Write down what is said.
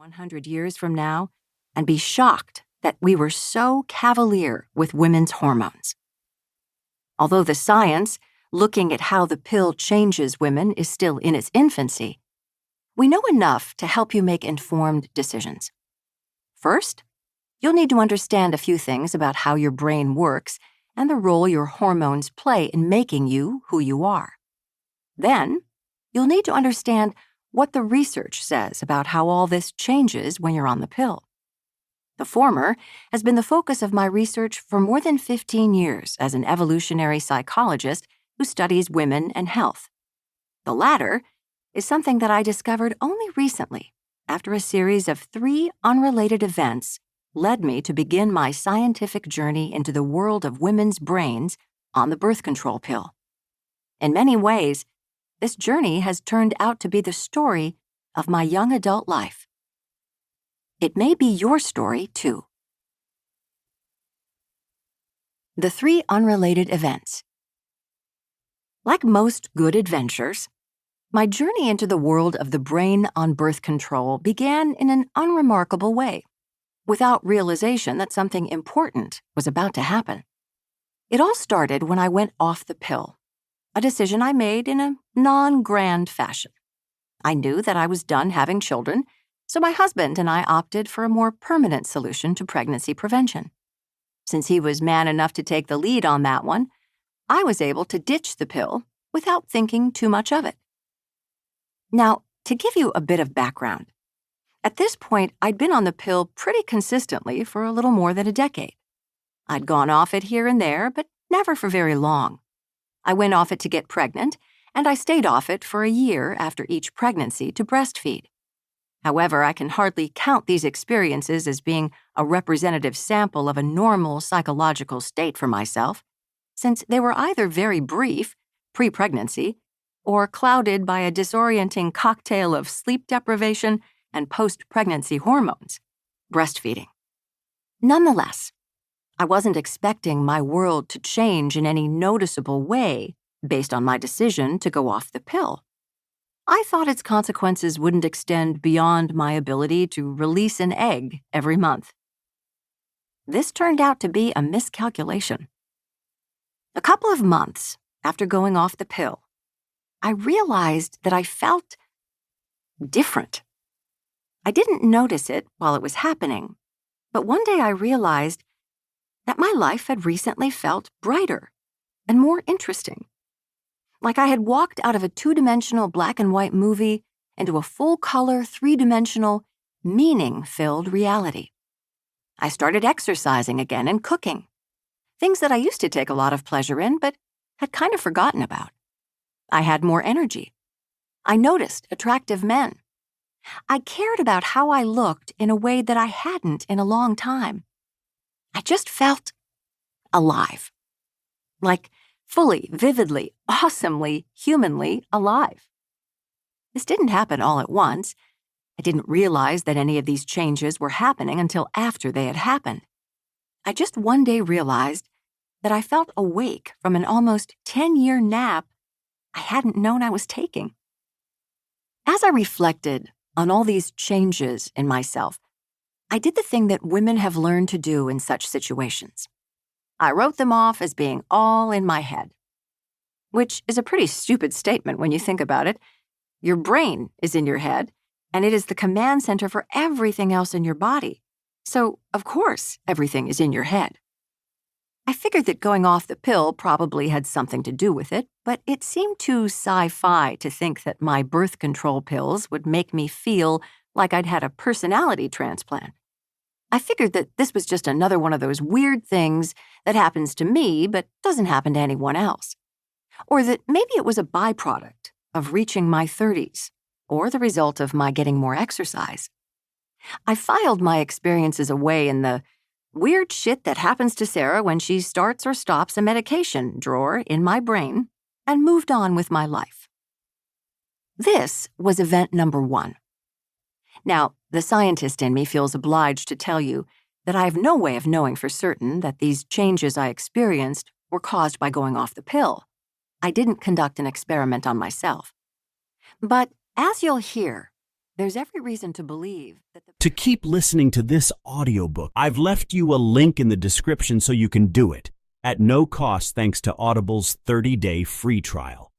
100 years from now and be shocked that we were so cavalier with women's hormones. Although the science, looking at how the pill changes women, is still in its infancy, we know enough to help you make informed decisions. First, you'll need to understand a few things about how your brain works and the role your hormones play in making you who you are. Then, you'll need to understand what the research says about how all this changes when you're on the pill. The former has been the focus of my research for more than 15 years as an evolutionary psychologist who studies women and health. The latter is something that I discovered only recently after a series of 3 unrelated events led me to begin my scientific journey into the world of women's brains on the birth control pill. In many ways, this journey has turned out to be the story of my young adult life. It may be your story, too. The 3 unrelated events. Like most good adventures, my journey into the world of the brain on birth control began in an unremarkable way, without realization that something important was about to happen. It all started when I went off the pill, a decision I made in a non-grand fashion. I knew that I was done having children, so my husband and I opted for a more permanent solution to pregnancy prevention. Since he was man enough to take the lead on that one, I was able to ditch the pill without thinking too much of it. Now, to give you a bit of background, at this point, I'd been on the pill pretty consistently for a little more than a decade. I'd gone off it here and there, but never for very long. I went off it to get pregnant, and I stayed off it for a year after each pregnancy to breastfeed. However, I can hardly count these experiences as being a representative sample of a normal psychological state for myself, since they were either very brief, pre-pregnancy, or clouded by a disorienting cocktail of sleep deprivation and post-pregnancy hormones, breastfeeding. Nonetheless, I wasn't expecting my world to change in any noticeable way based on my decision to go off the pill. I thought its consequences wouldn't extend beyond my ability to release an egg every month. This turned out to be a miscalculation. A couple of months after going off the pill, I realized that I felt different. I didn't notice it while it was happening, but one day I realized that my life had recently felt brighter and more interesting. Like I had walked out of a 2-dimensional black and white movie into a full-color, 3-dimensional, meaning-filled reality. I started exercising again and cooking, things that I used to take a lot of pleasure in but had kind of forgotten about. I had more energy. I noticed attractive men. I cared about how I looked in a way that I hadn't in a long time. I just felt alive. Like fully, vividly, awesomely, humanly alive. This didn't happen all at once. I didn't realize that any of these changes were happening until after they had happened. I just one day realized that I felt awake from an almost 10-year nap I hadn't known I was taking. As I reflected on all these changes in myself, I did the thing that women have learned to do in such situations. I wrote them off as being all in my head, which is a pretty stupid statement when you think about it. Your brain is in your head, and it is the command center for everything else in your body. So, of course, everything is in your head. I figured that going off the pill probably had something to do with it, but it seemed too sci-fi to think that my birth control pills would make me feel like I'd had a personality transplant. I figured that this was just another one of those weird things that happens to me but doesn't happen to anyone else. Or that maybe it was a byproduct of reaching my 30s, or the result of my getting more exercise. I filed my experiences away in the weird shit that happens to Sarah when she starts or stops a medication drawer in my brain and moved on with my life. This was event number 1. Now, the scientist in me feels obliged to tell you that I have no way of knowing for certain that these changes I experienced were caused by going off the pill. I didn't conduct an experiment on myself. But as you'll hear, There's every reason to believe that the To keep listening to this audiobook, I've left you a link in the description so you can do it at no cost thanks to Audible's 30-day free trial.